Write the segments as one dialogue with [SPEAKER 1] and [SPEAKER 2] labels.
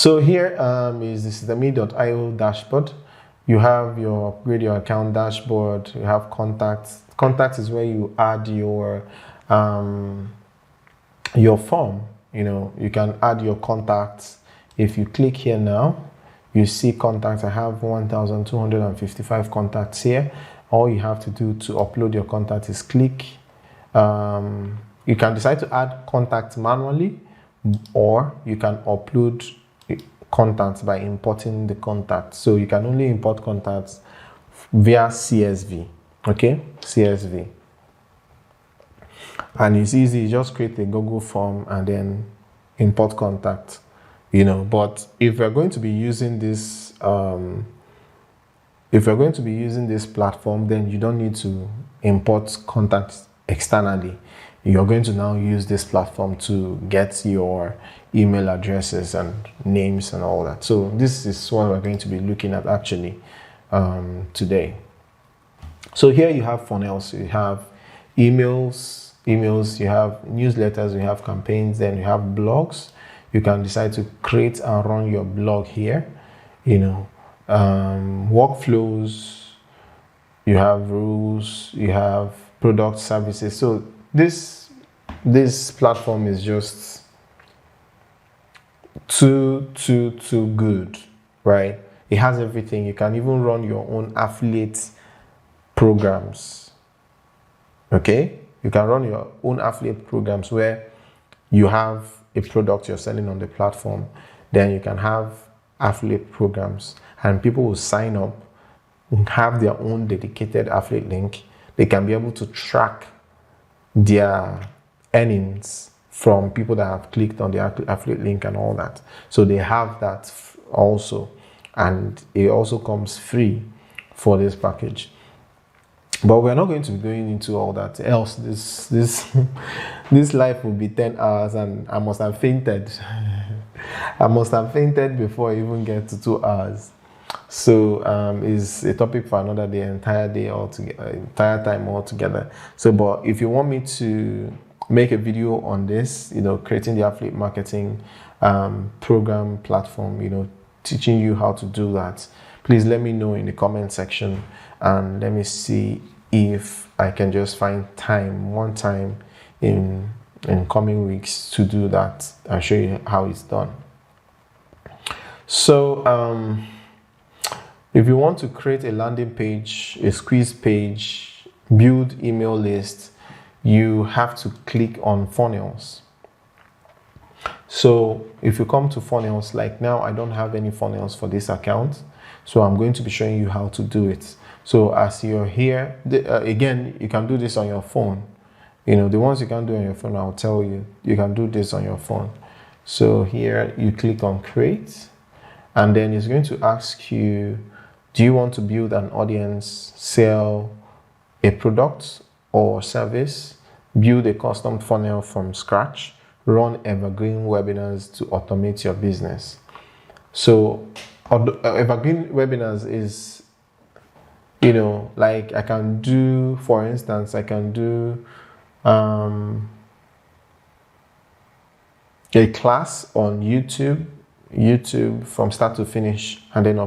[SPEAKER 1] So here is the systeme.io dashboard. You have your upgrade your account dashboard. You have contacts. Contacts is where you add your form. You can add your contacts. If you click here now, you see contacts. I have 1,255 contacts here. All you have to do to upload your contact is click. You can decide to add contacts manually, or you can upload contacts by importing the contacts. So you can only import contacts via CSV. Okay, CSV. And it's easy. You just create a Google form and then import contact. But if we're going to be using this, platform, then you don't need to import contacts externally. You're going to now use this platform to get your email addresses and names and all that. So this is what we're going to be looking at actually today. So here you have funnels, you have emails, you have newsletters, you have campaigns, then you have blogs. You can decide to create and run your blog here. Workflows, you have rules, you have product services. So this platform is just too good, right? It has everything. You can even run your own affiliate programs. Okay, you can run your own affiliate programs where you have a product you're selling on the platform, then you can have affiliate programs and people will sign up and have their own dedicated affiliate link. They can be able to track their earnings from people that have clicked on the affiliate link and all that. So they have that also, and it also comes free for this package. But we're not going to be going into all that, else this life will be 10 hours and I must have fainted. I must have fainted before I even get to 2 hours. So it's a topic for another day, entire time altogether. So, but if you want me to make a video on this, creating the affiliate marketing program platform, teaching you how to do that, please let me know in the comment section and let me see if I can just find one time in coming weeks to do that and show you how it's done. So if you want to create a landing page, a squeeze page, build email list, you have to click on funnels. So if you come to funnels, like now I don't have any funnels for this account, so I'm going to be showing you how to do it. So as you're here, again, you can do this on your phone. The ones you can do on your phone, I'll tell you, you can do this on your phone. So here you click on create, and then it's going to ask you, do you want to build an audience, sell a product or service, build a custom funnel from scratch, run evergreen webinars to automate your business? So evergreen webinars is, like I can do, for instance, I can do a class on YouTube from start to finish, and then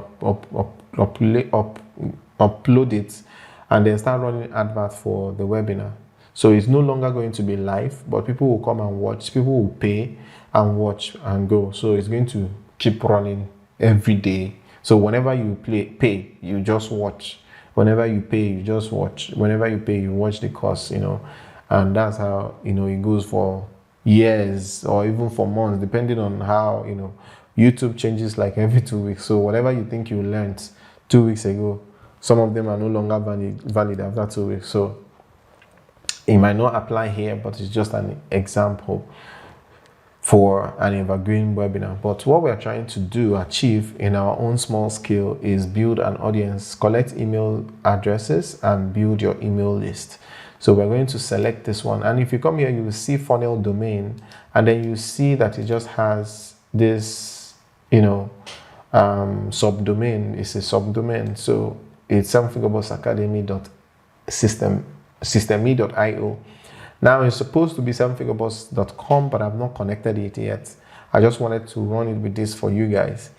[SPEAKER 1] upload it and then start running adverts for the webinar. So it's no longer going to be live, but people will come and watch, people will pay and watch and go. So it's going to keep running every day. So whenever you pay, you just watch. Whenever you pay, you just watch. Whenever you pay, you watch the course, and that's how, it goes for years or even for months, depending on how, YouTube changes like every 2 weeks. So whatever you think you learned 2 weeks ago, some of them are no longer valid after 2 weeks. So it might not apply here, but it's just an example for an evergreen webinar. But what we're trying to achieve in our own small scale is build an audience, collect email addresses, and build your email list. So we're going to select this one. And if you come here, you will see funnel domain, and then you see that it just has this, subdomain. It's a subdomain. So it's sevenfigurebosacademy.systeme.io. Now it's supposed to be sevenfigurebos.com, but I've not connected it yet. I just wanted to run it with this for you guys.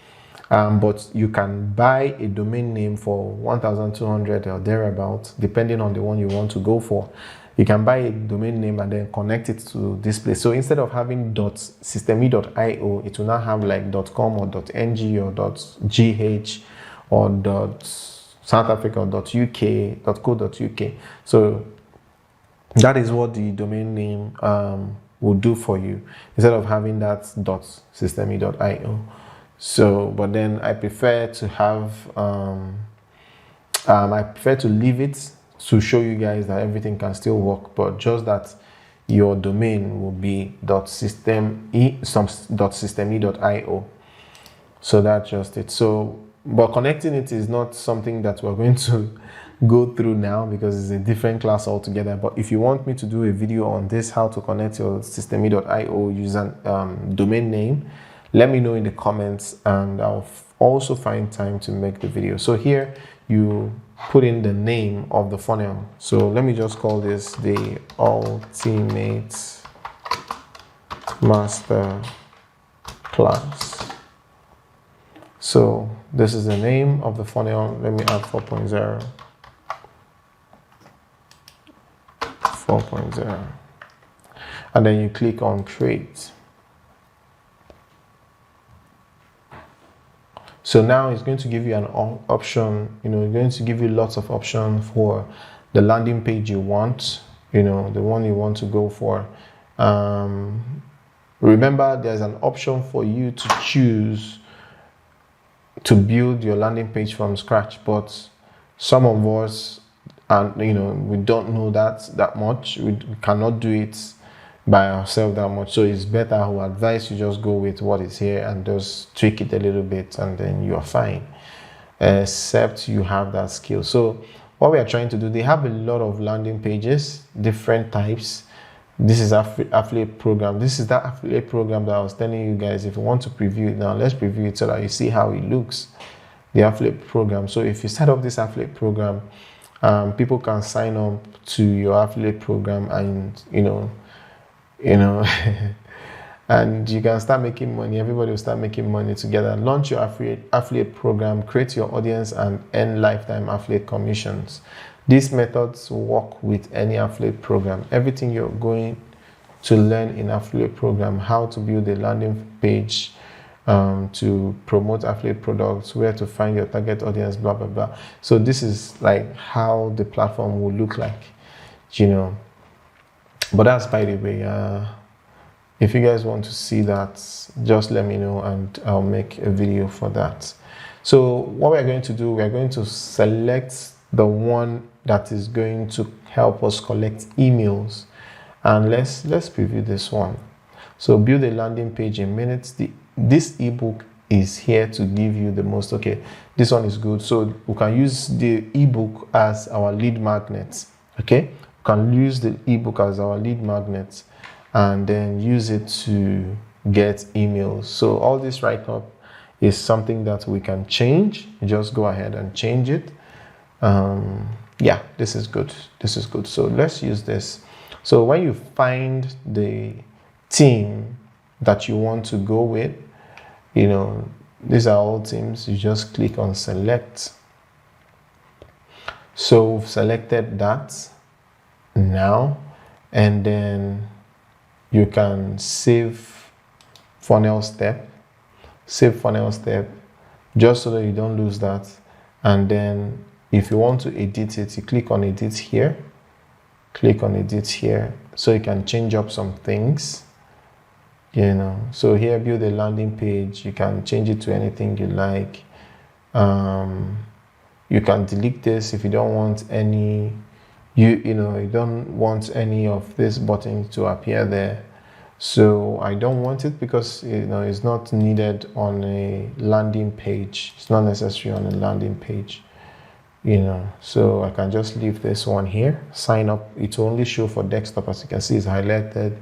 [SPEAKER 1] But you can buy a domain name for 1,200 or thereabouts, depending on the one you want to go for. You can buy a domain name and then connect it to this place. So instead of having .systeme.io, it will now have like .com or .ng or .gh or South Africa or .uk, .co.uk. So that is what the domain name will do for you, instead of having that .systeme.io. So, but then I prefer to have, I prefer to leave it to show you guys that everything can still work, but just that your domain will be .systeme.io. So that's just it. So, but connecting it is not something that we're going to go through now because it's a different class altogether. But if you want me to do a video on this, how to connect your systeme.io user domain name, let me know in the comments and I'll also find time to make the video. So here you put in the name of the funnel. So let me just call this the Ultimate Master Class. So this is the name of the funnel. Let me add 4.0. 4.0. And then you click on create. So now it's going to give you an option, it's going to give you lots of options for the landing page you want, the one you want to go for. Remember, there's an option for you to choose to build your landing page from scratch, but some of us, we don't know that much. We cannot do it by ourselves that much, so it's better. I would advise you just go with what is here and just tweak it a little bit and then you are fine, except you have that skill. So what we are trying to do, they have a lot of landing pages, different types. This is affiliate program. This is that affiliate program that I was telling you guys. If you want to preview it now, let's preview it so that you see how it looks, the affiliate program. So if you set up this affiliate program, people can sign up to your affiliate program and and you can start making money. Everybody will start making money together. Launch your affiliate program, create your audience, and earn lifetime affiliate commissions. These methods work with any affiliate program. Everything you're going to learn in affiliate program, how to build a landing page, to promote affiliate products, where to find your target audience, blah blah blah. So this is like how the platform will look like, But that's by the way. If you guys want to see that, just let me know and I'll make a video for that. So what we're going to do, we're going to select the one that is going to help us collect emails, and let's preview this one. So build a landing page in minutes. This ebook is here to give you the most. Okay, this one is good. So we can use the ebook as our lead magnet. Okay, we can use the ebook as our lead magnet and then use it to get emails. So all this right up is something that we can change. You just go ahead and change it. Yeah, this is good. This is good. So let's use this. So when you find the team that you want to go with, these are all teams. You just click on select. So we've selected that now, and then you can save funnel step, just so that you don't lose that. And then if you want to edit it, you click on edit here, so you can change up some things, So here, build a landing page. You can change it to anything you like. You can delete this if you don't want any. You don't want any of this button to appear there. So I don't want it because it's not needed on a landing page. It's not necessary on a landing page. So I can just leave this one here. Sign up. It will only show for desktop. As you can see, it's highlighted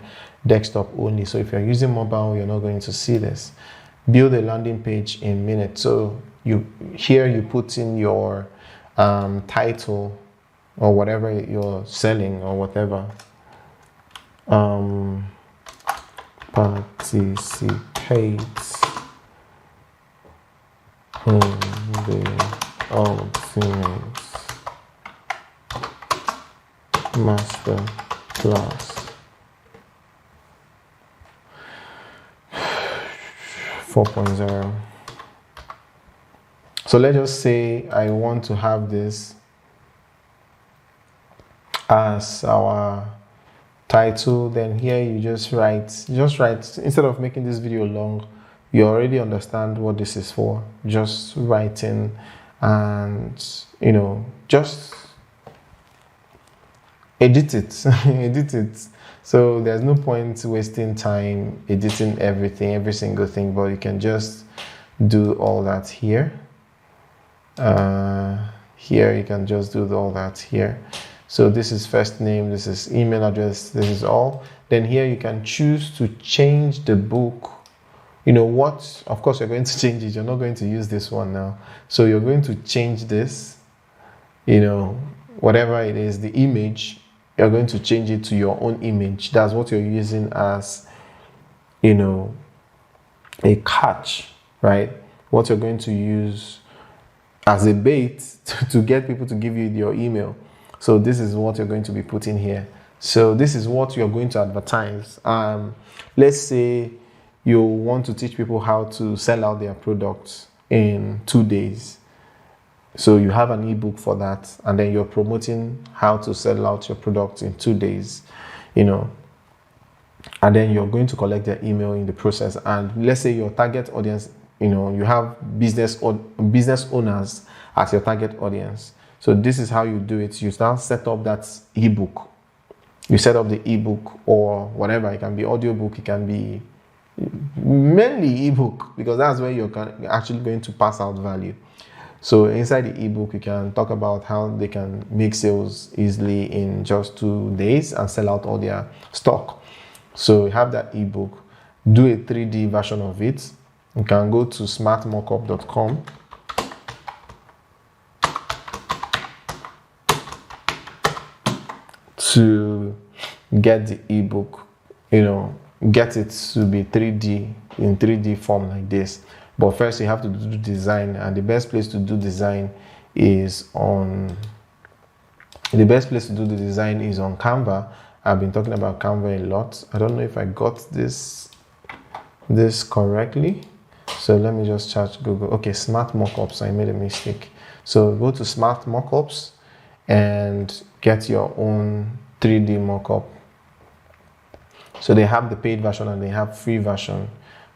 [SPEAKER 1] desktop only. So if you're using mobile, you're not going to see this. Build a landing page in minutes. So you put in your title or whatever you're selling or whatever. Participate in the Ultimate Master Class 4.0. So let's just say I want to have this as our title. Then here you just write, instead of making this video long, you already understand what this is for. Just writing and, you know, just edit it. Edit it. So there's no point wasting time editing everything, every single thing, but you can just do all that here. Here you can just do all that here. So this is first name, this is email address, this is all. Then here you can choose to change the book. You know what? Of course you're going to change it. You're not going to use this one now. So you're going to change this, you know, whatever it is, the image, you're going to change it to your own image. That's what you're using as, you know, a catch, right? What you're going to use as a bait to get people to give you your email. So this is what you're going to be putting here. So this is what you're going to advertise. Let's say you want to teach people how to sell out their products in 2 days. So you have an ebook for that, and then you're promoting how to sell out your products in 2 days, you know, and then you're going to collect their email in the process. And let's say your target audience, you know, you have business owners as your target audience. So this is how you do it. You start set up that ebook. You set up the ebook or whatever. It can be audiobook. It can be mainly ebook, because that's where you're actually going to pass out value. So inside the ebook, you can talk about how they can make sales easily in just 2 days and sell out all their stock. So you have that ebook. Do a 3D version of it. You can go to smartmockup.com. to get the ebook, you know, get it to be 3D, in 3D form like this. But first you have to do design, and the best place to do design is on Canva. I've been talking about Canva a lot. I don't know if I got this correctly. So let me just search Google. Okay, Smart Mockups. I made a mistake. So go to Smart Mockups and get your own 3D mockup. So they have the paid version and they have free version,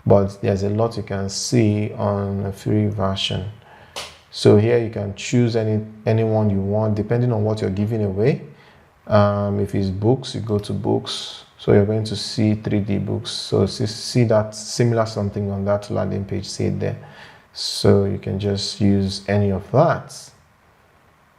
[SPEAKER 1] but there's a lot you can see on the free version. So here you can choose anyone you want depending on what you're giving away. If it's books, you go to books. So you're going to see 3D books. So see that similar something on that landing page, see it there. So you can just use any of that.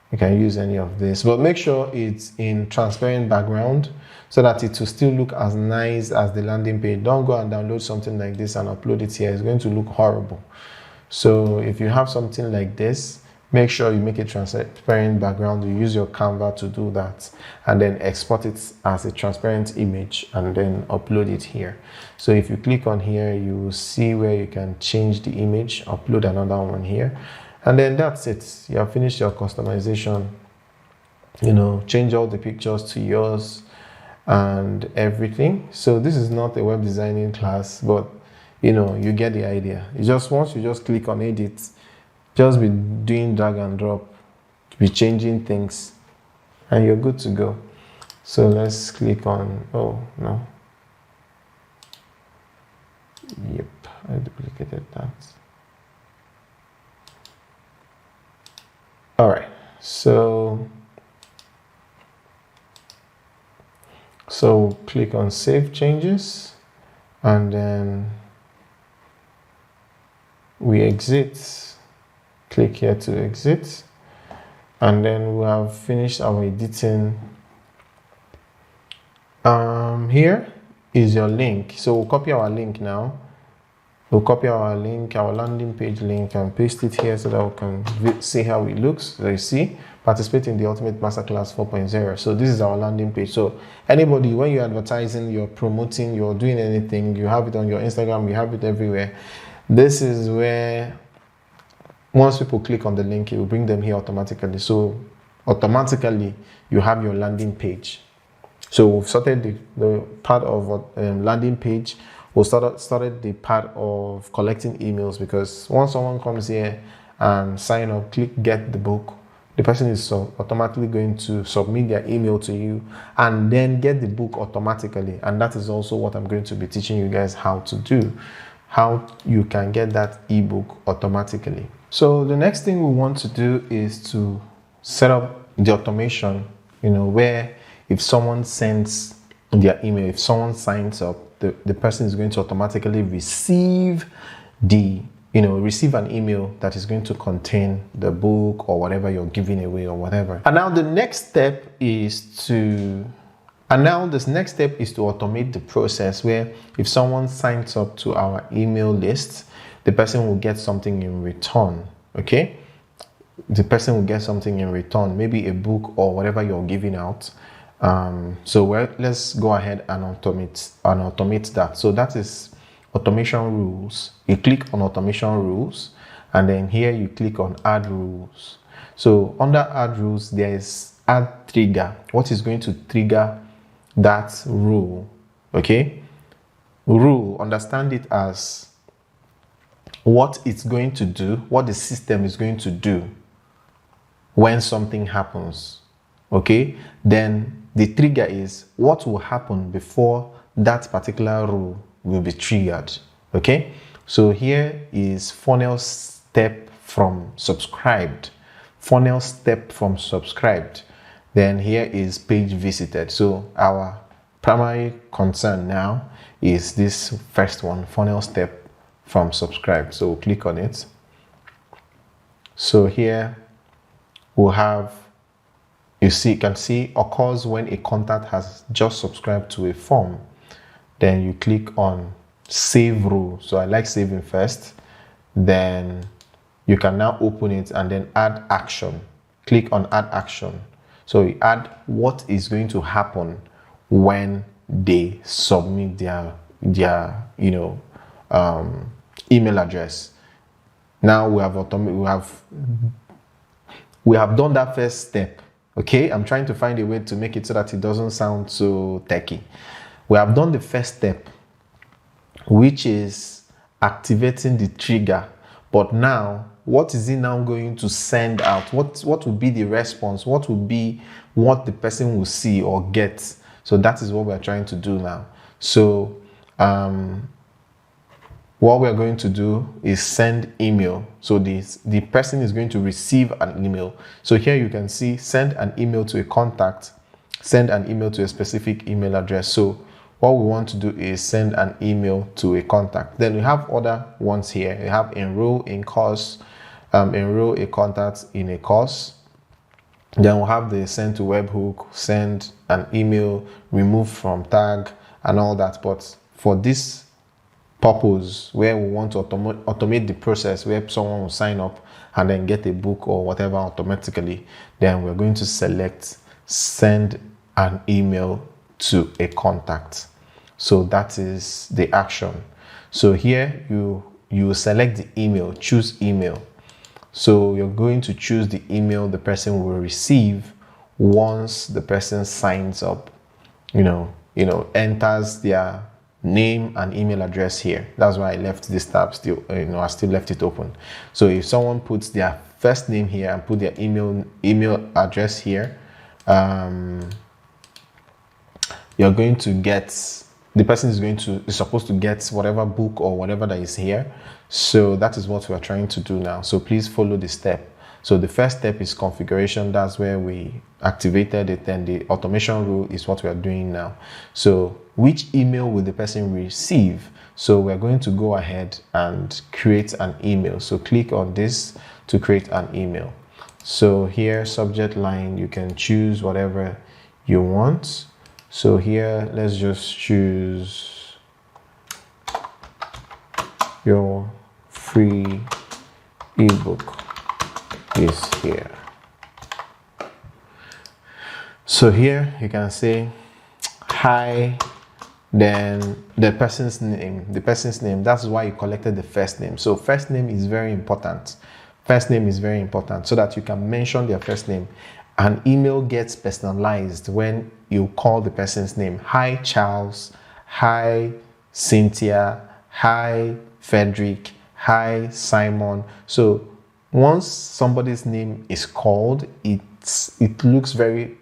[SPEAKER 1] You can use any of this, but make sure it's in transparent background so that it will still look as nice as the landing page. Don't go and download something like this and upload it here. It's going to look horrible. So if you have something like this, make sure you make a transparent background. You use your Canva to do that, and then export it as a transparent image and then upload it here. So if you click on here, you will see where you can change the image, upload another one here. And then that's it. You have finished your customization. You know, change all the pictures to yours and everything. So this is not a web designing class, but you know, you get the idea. Once you just click on edit, just be doing drag and drop, be changing things, and you're good to go. So let's click on, oh no. Yep, I duplicated that. All right, so click on Save Changes, and then we exit. Click here to exit, and then we have finished our editing. Here is your link. So we'll copy our link now, We'll copy our link, our landing page link, and paste it here so that we can see how it looks. So you see, participate in the Ultimate Masterclass 4.0. So this is our landing page. So anybody, when you're advertising, you're promoting, you're doing anything, you have it on your Instagram, you have it everywhere. This is where once people click on the link, it will bring them here automatically. So automatically, you have your landing page. So we've started the part of landing page. We started the part of collecting emails, because once someone comes here and sign up, click get the book, the person is automatically going to submit their email to you and then get the book automatically. And that is also what I'm going to be teaching you guys how to do, how you can get that ebook automatically. So the next thing we want to do is to set up the automation, where if someone sends their email, if someone signs up, the person is going to automatically receive receive an email that is going to contain the book or whatever you're giving away or whatever. And now the next step is to automate the process, where if someone signs up to our email list, the person will get something in return. Okay, the person will get something in return, maybe a book or whatever you're giving out. Let's go ahead and automate that. So that is automation rules. You click on automation rules, and then here you click on add rules. So under add rules, there is add trigger. What is going to trigger that rule? Okay, rule, understand it as what it's going to do, what the system is going to do when something happens. Okay, then the trigger is what will happen before that particular rule will be triggered. Okay, so here is funnel step from subscribed. Funnel step from subscribed. Then here is page visited. So our primary concern now is this first one, funnel step from subscribed. So we'll click on it. So here we'll have, you can see occurs when a contact has just subscribed to a form. Then you click on save rule. So I like saving first. Then you can now open it and then add action. Click on add action. So you add what is going to happen when they submit their email address. Now we have done that first step. Okay, I'm trying to find a way to make it so that it doesn't sound so techy. We have done the first step, which is activating the trigger. But now, what is it now going to send out? What will be the response? What will be what the person will see or get? So that is what we're trying to do now. So what we're going to do is send email. So the person is going to receive an email. So here you can see send an email to a contact, send an email to a specific email address. So what we want to do is send an email to a contact. Then we have other ones here. We have enroll in course, enroll a contact in a course. Then we'll have the send to webhook, send an email, remove from tag, and all that. But for this purpose, where we want to automate the process, where someone will sign up and then get a book or whatever automatically, then we're going to select send an email to a contact. So that is the action. So here you select the email, choose email. So you're going to choose the email the person will receive once the person signs up, enters their name and email address here. That's why I left this tab still, I still left it open. So if someone puts their first name here and put their email address here, you're going to get, the person is supposed to get whatever book or whatever that is here. So that is what we're trying to do now. So please follow the step. So the first step is configuration. That's where we activated it. And the automation rule is what we are doing now. So which email will the person receive? So we're going to go ahead and create an email. So click on this to create an email. So here, subject line, you can choose whatever you want. So here, let's just choose your free ebook is here. So here you can say hi, then the person's name. That's why you collected the first name. So first name is very important. First name is very important so that you can mention their first name. An email gets personalized when you call the person's name. Hi Charles, hi Cynthia, hi Frederick, hi Simon. So once somebody's name is called, it looks very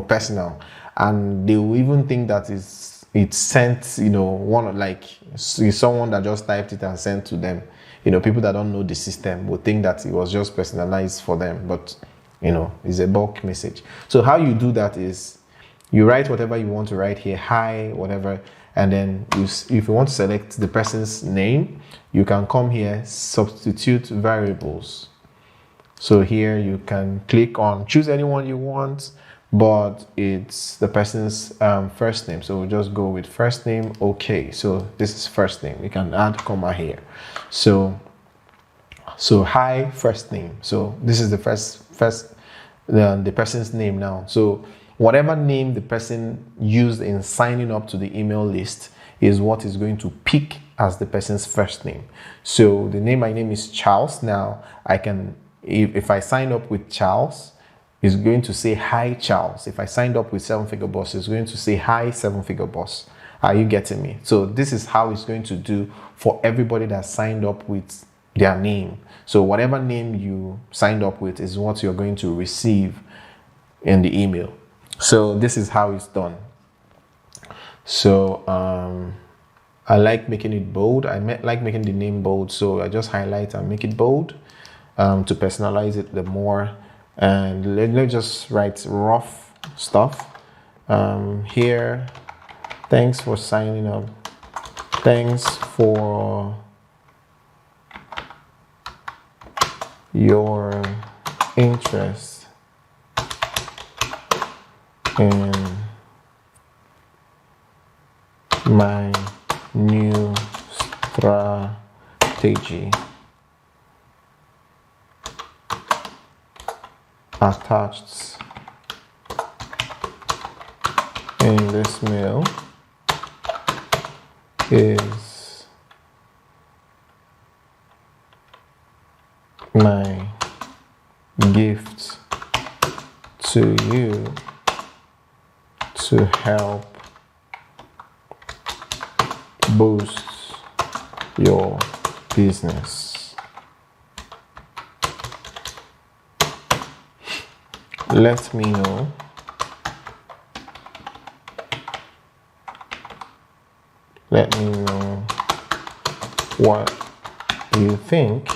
[SPEAKER 1] personal, and they will even think that it's sent, someone that just typed it and sent to them. People that don't know the system will think that it was just personalized for them, but it's a bulk message. So how you do that is you write whatever you want to write here, hi, whatever, and then if you want to select the person's name, you can come here, substitute variables. So here you can click on choose anyone you want, but it's the person's first name. So we'll just go with first name. Okay, so this is first name. You can add comma here. So hi first name. So this is the the person's name now. So whatever name the person used in signing up to the email list is what is going to pick as the person's first name. So my name is Charles. Now I can, if I sign up with Charles, it's going to say hi Charles. If I signed up with 7-Figure Boss, it's going to say hi 7-Figure Boss. Are you getting me? So this is how it's going to do for everybody that signed up with their name. So whatever name you signed up with is what you're going to receive in the email. So this is how it's done. So I like making it bold. like making the name bold. So I just highlight and make it bold to personalize it the more. And let's just write rough stuff here. Thanks for signing up. Thanks for your interest in my new strategy. Attached in this mail is my gift to you to help boost your business. Let me know what you think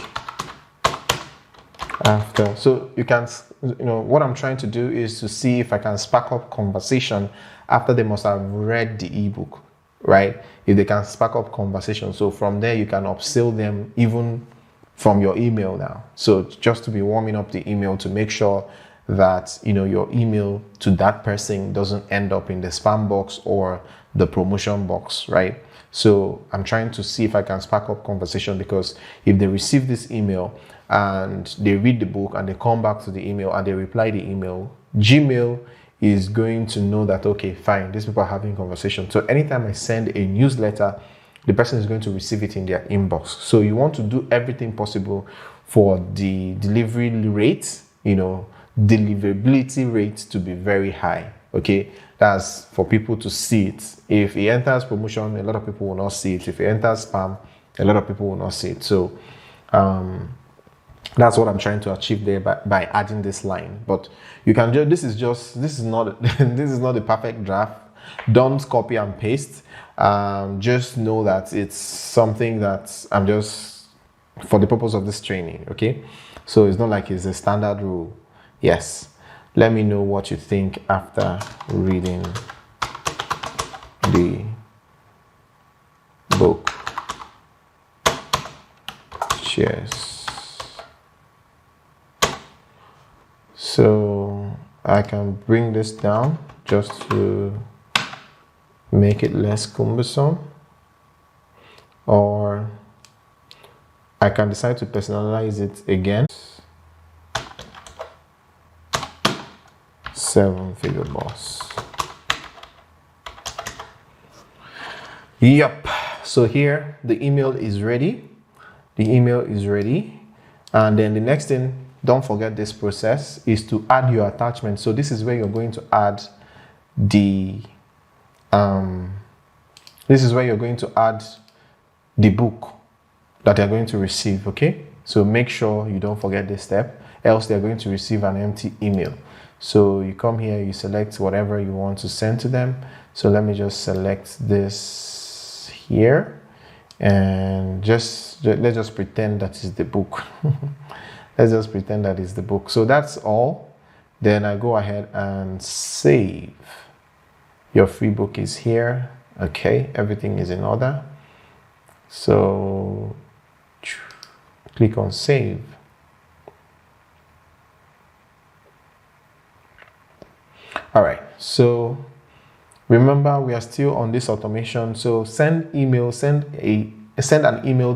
[SPEAKER 1] after. So you can, what I'm trying to do is to see if I can spark up conversation after they must have read the ebook, right? If they can spark up conversation. So from there, you can upsell them even from your email now. So just to be warming up the email to make sure that your email to that person doesn't end up in the spam box or the promotion box, right? So I'm trying to see if I can spark up conversation, because if they receive this email and they read the book and they come back to the email and they reply the email, Gmail is going to know that, okay, fine, these people are having conversation. So anytime I send a newsletter, the person is going to receive it in their inbox. So you want to do everything possible for the delivery rate, deliverability rate to be very high. Okay, that's for people to see it. If it enters promotion, a lot of people will not see it. If it enters spam, a lot of people will not see it. So that's what I'm trying to achieve there by adding this line. But you can just, this is not this is not the perfect draft. Don't copy and paste. Just know that it's something that I'm just for the purpose of this training. Okay, so it's not like it's a standard rule. Yes, let me know what you think after reading the book. Cheers. So I can bring this down just to make it less cumbersome, or I can decide to personalize it again. 7-figure boss. Yep. So here the email is ready. The email is ready. And then the next thing, don't forget this process, is to add your attachment. So this is where you're going to add the book that they're going to receive. Okay, so make sure you don't forget this step, else they're going to receive an empty email. So you come here, you select whatever you want to send to them. So let me just select this here, and let's just pretend that is the book. Let's just pretend that is the book. So that's all. Then I go ahead and save. Your free book is here. Okay, everything is in order. So click on save. All right, so remember we are still on this automation. So send an email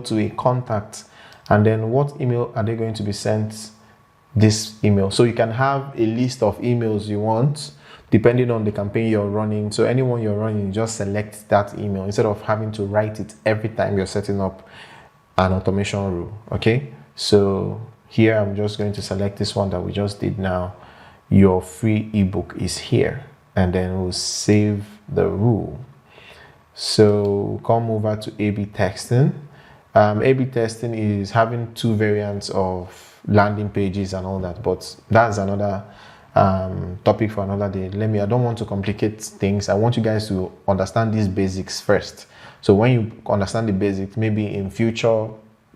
[SPEAKER 1] to a contact, and then what email are they going to be sent this email? So you can have a list of emails you want depending on the campaign you're running. So anyone you're running, just select that email instead of having to write it every time you're setting up an automation rule. Okay, so here I'm just going to select this one that we just did now. Your free ebook is here, and then we'll save the rule. So come over to A/B testing. A/B testing is having two variants of landing pages and all that, but that's another topic for another day. I don't want to complicate things. I want you guys to understand these basics first. So when you understand the basics, maybe in future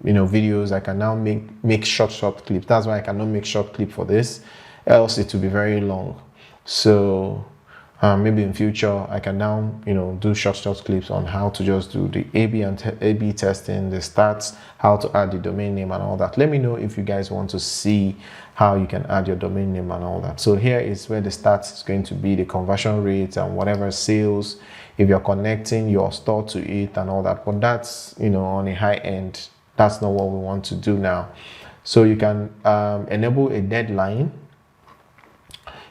[SPEAKER 1] videos I can now make short clips. That's why I cannot make short clip for this, else it will be very long. So maybe in future I can now do short clips on how to just do the A/B testing, the stats, how to add the domain name and all that. Let me know if you guys want to see how you can add your domain name and all that. So here is where the stats is going to be, the conversion rate and whatever sales, if you're connecting your store to it and all that. But that's on a high end. That's not what we want to do now. So you can enable a deadline.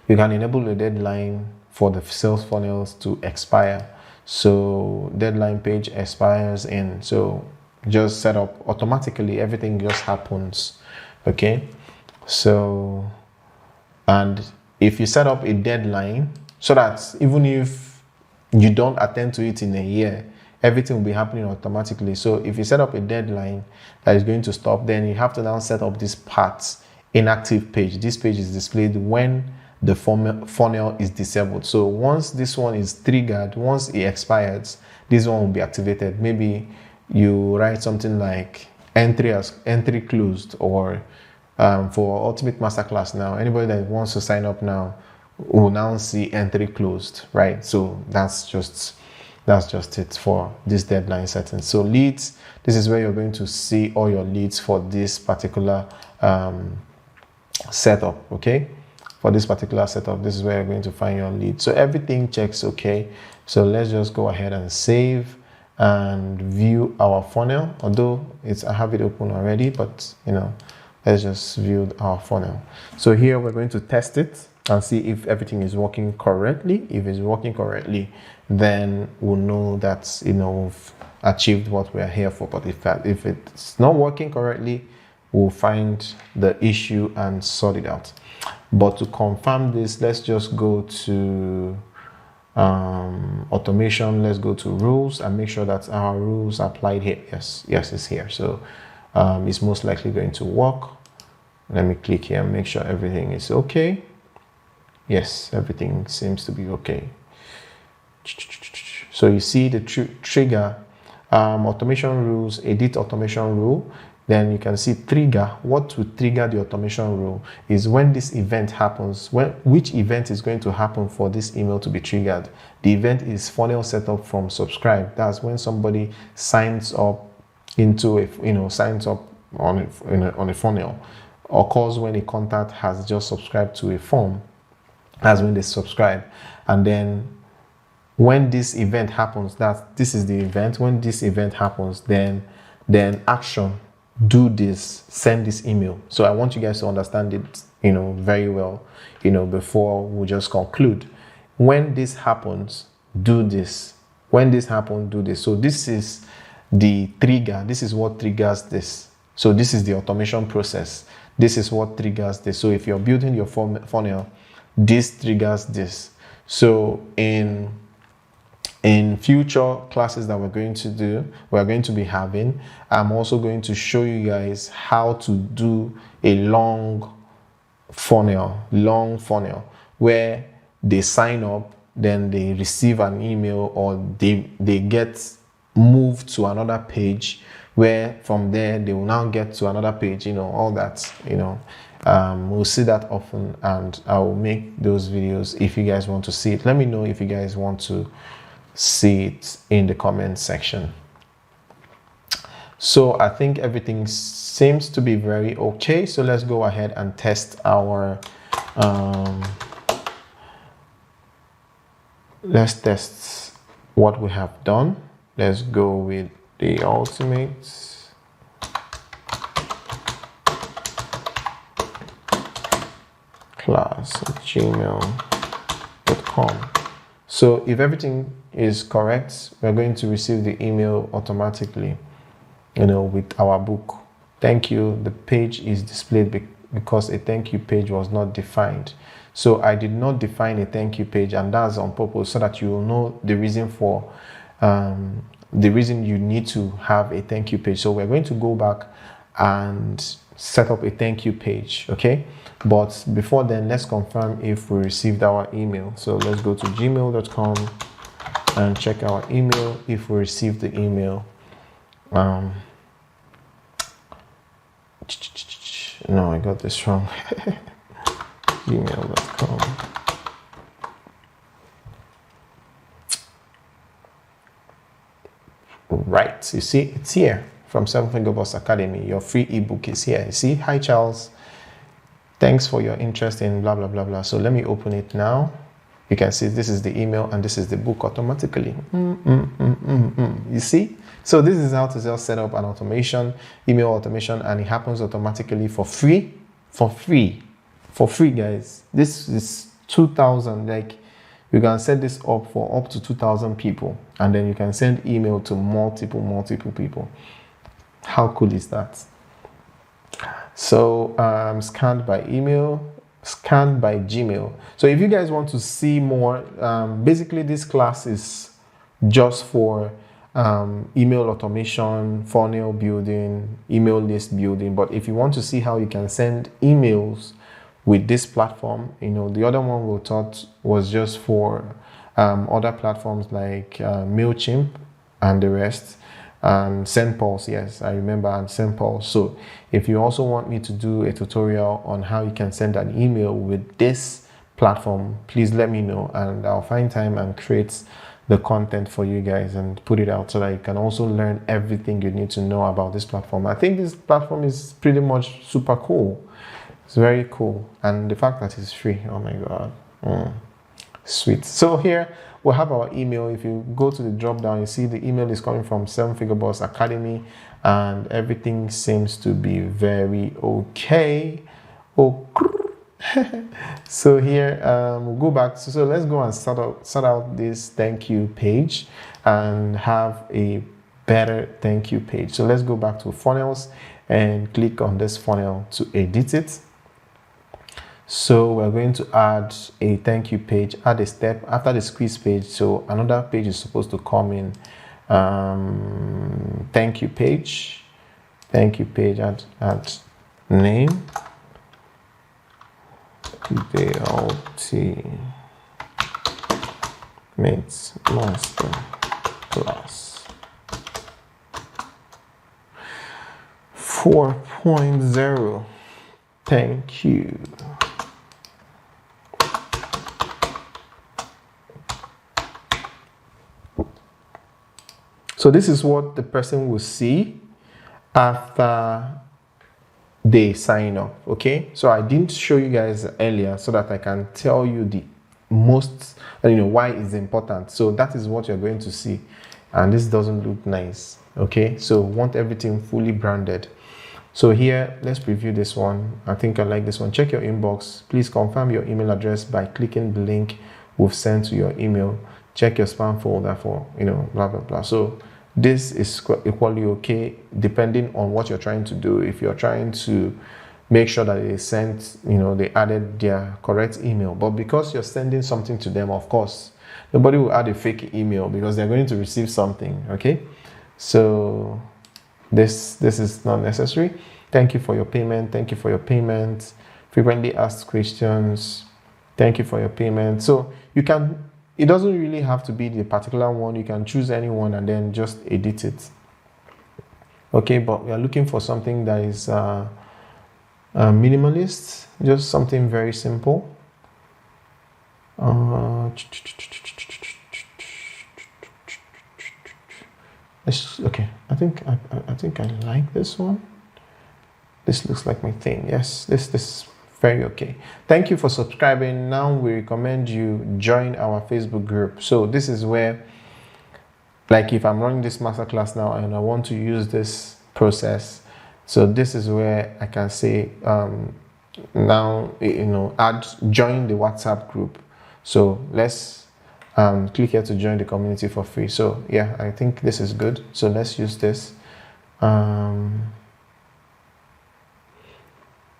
[SPEAKER 1] You can enable a deadline for the sales funnels to expire. So deadline page expires in, so just set up automatically, everything just happens. Okay, so and if you set up a deadline, so that even if you don't attend to it in a year, everything will be happening automatically. So if you set up a deadline that is going to stop, then you have to now set up this part inactive page. This page is displayed when the funnel is disabled. So once this one is triggered, once it expires, this one will be activated. Maybe you write something like entry closed, or for Ultimate Masterclass now, anybody that wants to sign up now will now see entry closed, right? So that's just it for this deadline setting. So leads, this is where you're going to see all your leads for this particular setup. Okay, for this particular setup, this is where you're going to find your lead. So everything checks okay. So let's just go ahead and save and view our funnel. Although I have it open already, but let's just view our funnel. So here we're going to test it and see if everything is working correctly. If it's working correctly, then we'll know that we've achieved what we're here for. But if it's not working correctly, we'll find the issue and sort it out. But to confirm this, let's just go to automation. Let's go to rules and make sure that our rules are applied here. Yes, it's here. So it's most likely going to work. Let me click here and make sure everything is okay. Yes, everything seems to be okay. So you see the trigger, automation rules, edit automation rule. Then you can see trigger. What will trigger the automation rule is when this event happens. Which event is going to happen for this email to be triggered? The event is funnel setup from subscribe. That's when somebody signs up into signs up on a funnel. Occurs when a contact has just subscribed to a form. That's when they subscribe. And then when this event happens, this is the event. When this event happens, then action do this, send this email. So I want you guys to understand it, very well, before we just conclude. When this happens, do this. When this happens, do this. So this is the trigger. This is what triggers this. So this is the automation process. This is what triggers this. So if you're building your funnel, this triggers this. So in future classes that we're going to be having, I'm also going to show you guys how to do a long funnel where they sign up, then they receive an email, or they get moved to another page, where from there they will now get to another page, all that, we'll see that often, and I will make those videos. If you guys want to see it, let me know if you guys want to see it in the comment section. So I think everything seems to be very okay. So let's go ahead and test our let's test what we have done. Let's go with the ultimate class@gmail.com. So if everything is correct, we're going to receive the email automatically, with our book. Thank you. The page is displayed because a thank you page was not defined. So I did not define a thank you page, and that's on purpose, so that you will know the reason for the reason you need to have a thank you page. So we're going to go back and set up a thank you page, okay? But before then, let's confirm if we received our email. So let's go to gmail.com and check our email if we received the email. No, I got this wrong. gmail.com. Right, you see, it's here from 7-Figure Boss Academy. Your free ebook is here. You see, hi Charles, thanks for your interest in blah blah blah blah. So let me open it now. You can see this is the email and this is the book automatically. You see? So this is how to just set up an automation, email automation, and it happens automatically for free. For free, guys. This is 2,000. Like, you can set this up for up to 2,000 people, and then you can send email to multiple people. How cool is that? So scanned by email, scanned by Gmail. So if you guys want to see more, basically this class is just for email automation, funnel building, email list building. But if you want to see how you can send emails with this platform, the other one we thought was just for other platforms like MailChimp and the rest, and SendPulse. Yes, I remember, and SendPulse. So if you also want me to do a tutorial on how you can send an email with this platform, please let me know, and I'll find time and create the content for you guys and put it out so that you can also learn everything you need to know about this platform. I think this platform is pretty much super cool. It's very cool, and the fact that it's free, oh my god, sweet. So here we'll have our email. If you go to the drop down, you see the email is coming from 7-Figure Boss Academy, and everything seems to be very okay. So here we'll go back. So let's go and start out this thank you page and have a better thank you page. So let's go back to funnels and click on this funnel to edit it. So we're going to add a thank you page, add a step after the squeeze page. So another page is supposed to come in. Thank you page, add name, the ultimate master class 4.0. Thank you. So this is what the person will see after they sign up, okay? So I didn't show you guys earlier so that I can tell you the most, why it's important. So that is what you're going to see. And this doesn't look nice, okay? So want everything fully branded. So here, let's preview this one. I think I like this one. Check your inbox. Please confirm your email address by clicking the link we've sent to your email. Check your spam folder for, blah, blah, blah. So this is equally okay, depending on what you're trying to do. If you're trying to make sure that they sent, they added their correct email. But because you're sending something to them, of course, nobody will add a fake email because they're going to receive something, okay? So this is not necessary. Thank you for your payment. Thank you for your payment. Frequently asked questions. Thank you for your payment. So you can, it doesn't really have to be the particular one. You can choose any one and then just edit it. Okay, but we are looking for something that is minimalist, just something very simple. Okay, I think I like this one. This looks like my thing. Yes, this is very okay. Thank you for subscribing. Now we recommend you join our Facebook group. So this is where, like, if I'm running this masterclass now and I want to use this process, so this is where I can say now, join the WhatsApp group. So let's click here to join the community for free. So yeah, I think this is good. So let's use this.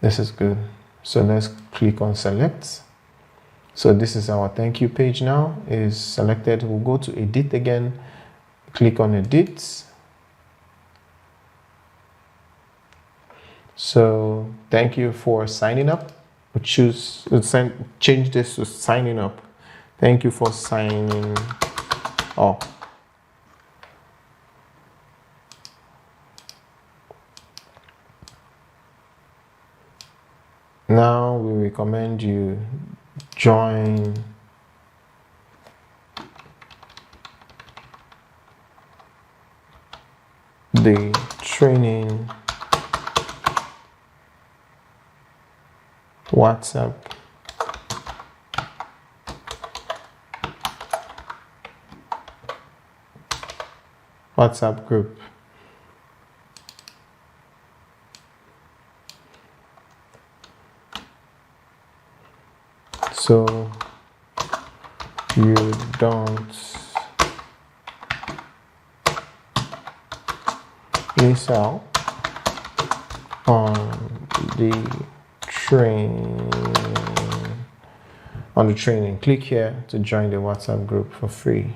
[SPEAKER 1] This is good. So let's click on select. So this is our thank you page now, is selected. We'll go to edit again, click on edit. So thank you for signing up. We'll change this to signing up. Thank you for signing up. Now we recommend you join the training WhatsApp group. So you don't miss out on the training. Click here to join the WhatsApp group for free.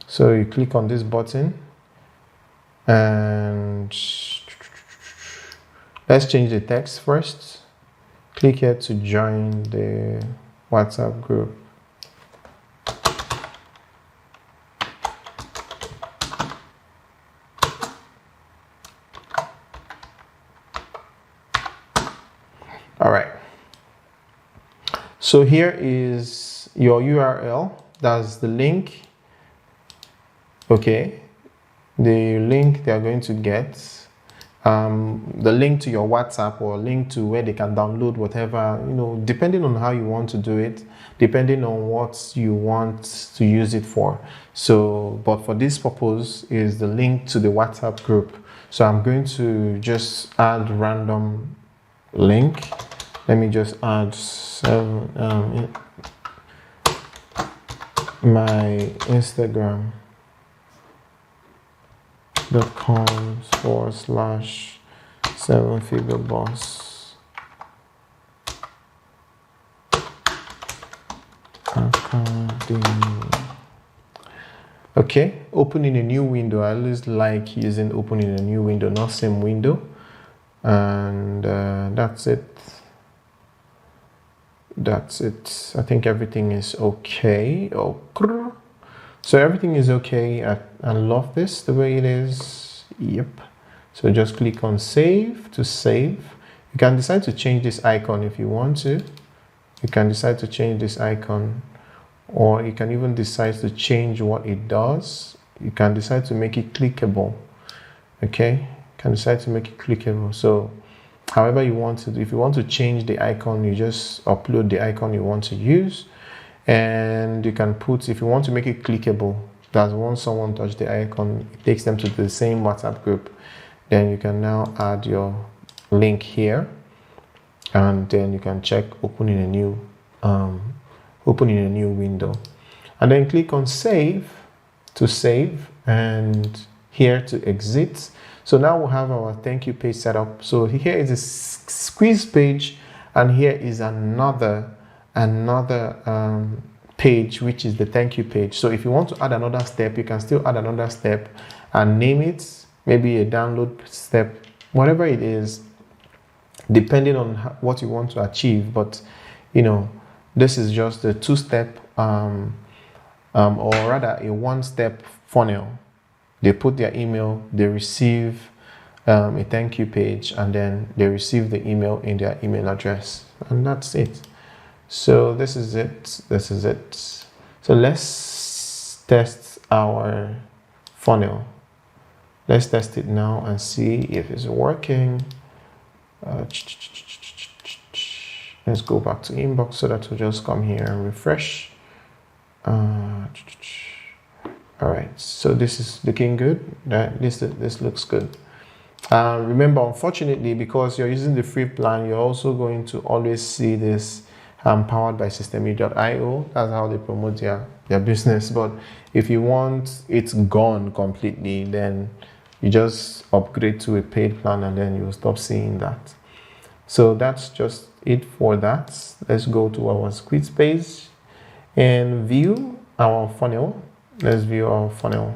[SPEAKER 1] So you click on this button and let's change the text first. Click here to join the WhatsApp group. All right. So here is your URL. That's the link. Okay. The link they are going to get. The link to your WhatsApp or link to where they can download whatever, depending on how you want to do it, depending on what you want to use it for. So, but for this purpose is the link to the WhatsApp group. So I'm going to just add random link. Let me just add my Instagram.com/7figureboss Academy. Okay, opening a new window. I always like using opening a new window, not same window. And that's it. That's it. I think everything is okay. So everything is okay. I love this the way it is. Yep. So just click on save to save. You can decide to change this icon if you want to. You can decide to change this icon, or you can even decide to change what it does. You can decide to make it clickable. Okay. You can decide to make it clickable. So however you want to. If you want to change the icon, you just upload the icon you want to use. And you can put, if you want to make it clickable, that once someone touches the icon, it takes them to the same WhatsApp group. Then you can now add your link here, and then you can check opening a new window, and then click on save to save, and here to exit. So now we have our thank you page set up. So here is a squeeze page, and here is another page, which is the thank you page. So if you want to add another step, you can still add another step and name it, maybe a download step, whatever it is, depending on what you want to achieve. But you know, this is just a two-step or rather a one-step funnel. They put their email, they receive a thank you page, and then they receive the email in their email address, and that's it. So this is it. So let's test our funnel. Let's test it now and see if it's working. Let's go back to inbox so that we'll just come here and refresh. All right, so this is looking good. This looks good. Remember, unfortunately, because you're using the free plan, you're also going to always see this powered by Systeme.io. That's how they promote their business. But if you want it's gone completely, then you just upgrade to a paid plan, and then you'll stop seeing that. So that's just it for that. Let's go to our Squarespace and view our funnel. Let's view our funnel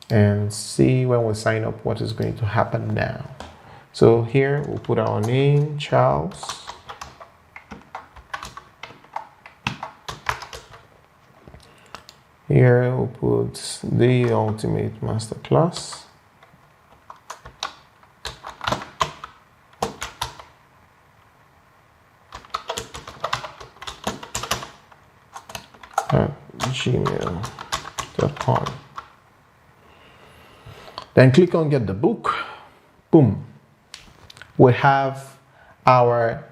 [SPEAKER 1] and see when we sign up what is going to happen now. So here we'll put our name, Charles. Here we'll put the Ultimate Masterclass. At gmail.com. Then click on get the book. Boom. We have our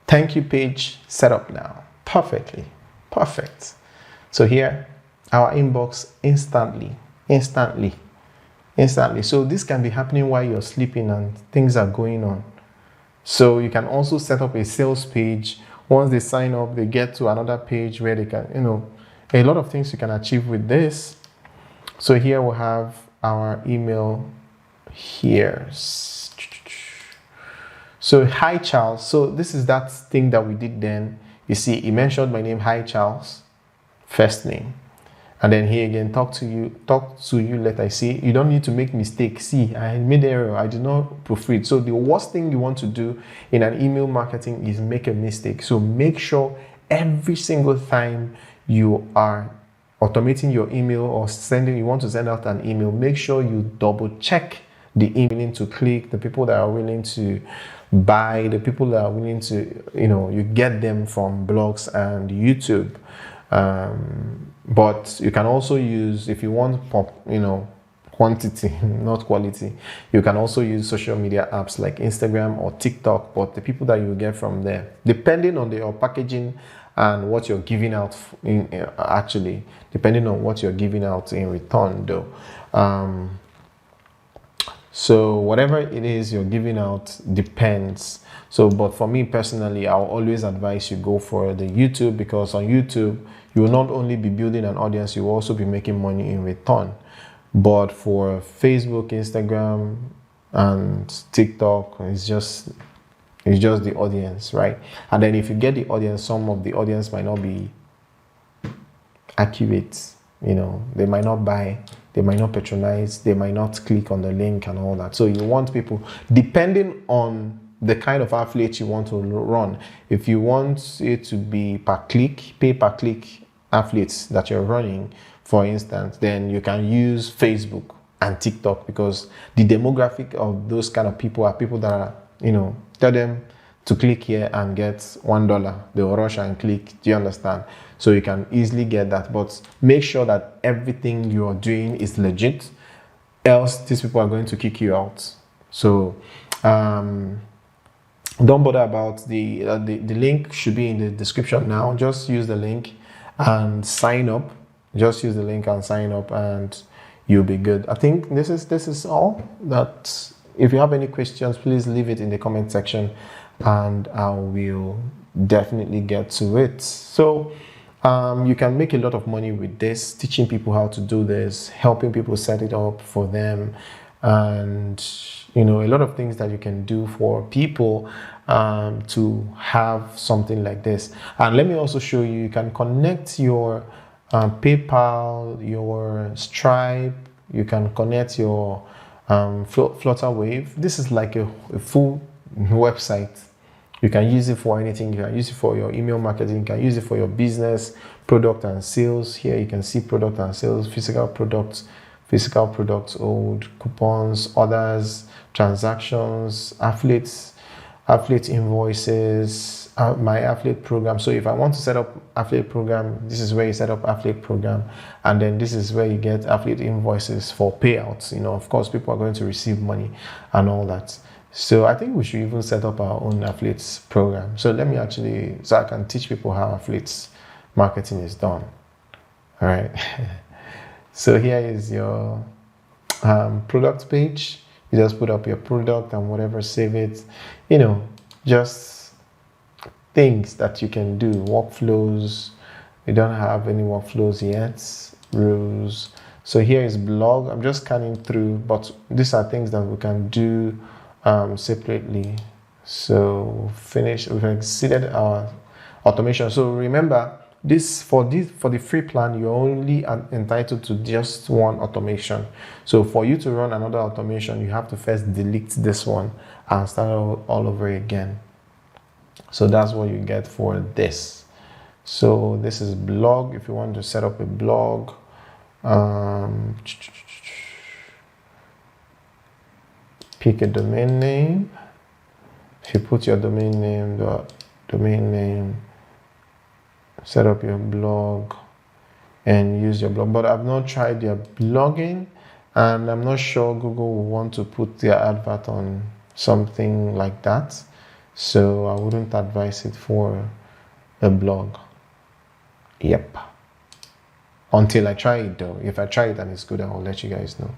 [SPEAKER 1] thank you page set up now. Perfectly. Perfect. So here, our inbox instantly. So this can be happening while you're sleeping and things are going on. So you can also set up a sales page. Once they sign up, they get to another page where they can, a lot of things you can achieve with this. So here we have our email here. So hi Charles. So this is that thing that we did then. You see, he mentioned my name, hi Charles, first name. And then here again, talk to you, let I see. You don't need to make mistakes. See, I made error, I did not proofread. So the worst thing you want to do in an email marketing is make a mistake. So make sure every single time you are automating your email or you want to send out an email, make sure you double check the email to click, the people that are willing to buy, the people that are willing to, you get them from blogs and YouTube. But you can also use, if you want quantity, not quality, you can also use social media apps like Instagram or TikTok, but the people that you get from there, depending on your packaging and what you're giving out depending on what you're giving out in return though. So whatever it is you're giving out depends. So, but for me personally, I'll always advise you go for the YouTube, because on YouTube, you will not only be building an audience, you will also be making money in return. But for Facebook, Instagram, and TikTok, it's just the audience, right? And then if you get the audience, some of the audience might not be accurate. They might not buy, they might not patronize, they might not click on the link and all that. So you want people, depending on the kind of affiliate you want to run. If you want it to be per click, pay per click affiliates that you're running, for instance, then you can use Facebook and TikTok, because the demographic of those kind of people are people that are, tell them to click here and get $1. They will rush and click. Do you understand? So you can easily get that, but make sure that everything you are doing is legit, else these people are going to kick you out. So don't bother about the link should be in the description now. Just use the link and sign up. Just use the link and sign up, and you'll be good. I think this is all. That if you have any questions, please leave it in the comment section, and I will definitely get to it. So you can make a lot of money with this, teaching people how to do this, helping people set it up for them, and a lot of things that you can do for people to have something like this. And let me also show you, you can connect your PayPal, your Stripe, you can connect your Flutterwave. This is like a full website. You can use it for anything. You can use it for your email marketing. You can use it for your business, product and sales. Here you can see product and sales, physical products, old coupons, orders, transactions, affiliate invoices, my affiliate program. So if I want to set up affiliate program, this is where you set up affiliate program, and then this is where you get affiliate invoices for payouts. Of course, people are going to receive money and all that. So I think we should even set up our own affiliates program. So let me so I can teach people how affiliates marketing is done. All right. So here is your product page. You just put up your product and whatever, save it. Just things that you can do, workflows. We don't have any workflows yet, rules. So here is blog. I'm just scanning through, but these are things that we can do separately. So finish. We've exceeded our automation. So remember, for the free plan, you're only entitled to just one automation. So for you to run another automation, you have to first delete this one and start all over again. So that's what you get for this. So this is blog. If you want to set up a blog, pick a domain name. If you put your domain name, set up your blog and use your blog. But I've not tried their blogging, and I'm not sure Google will want to put their advert on something like that. So I wouldn't advise it for a blog. Yep. Until I try it though. If I try it and it's good, I will let you guys know.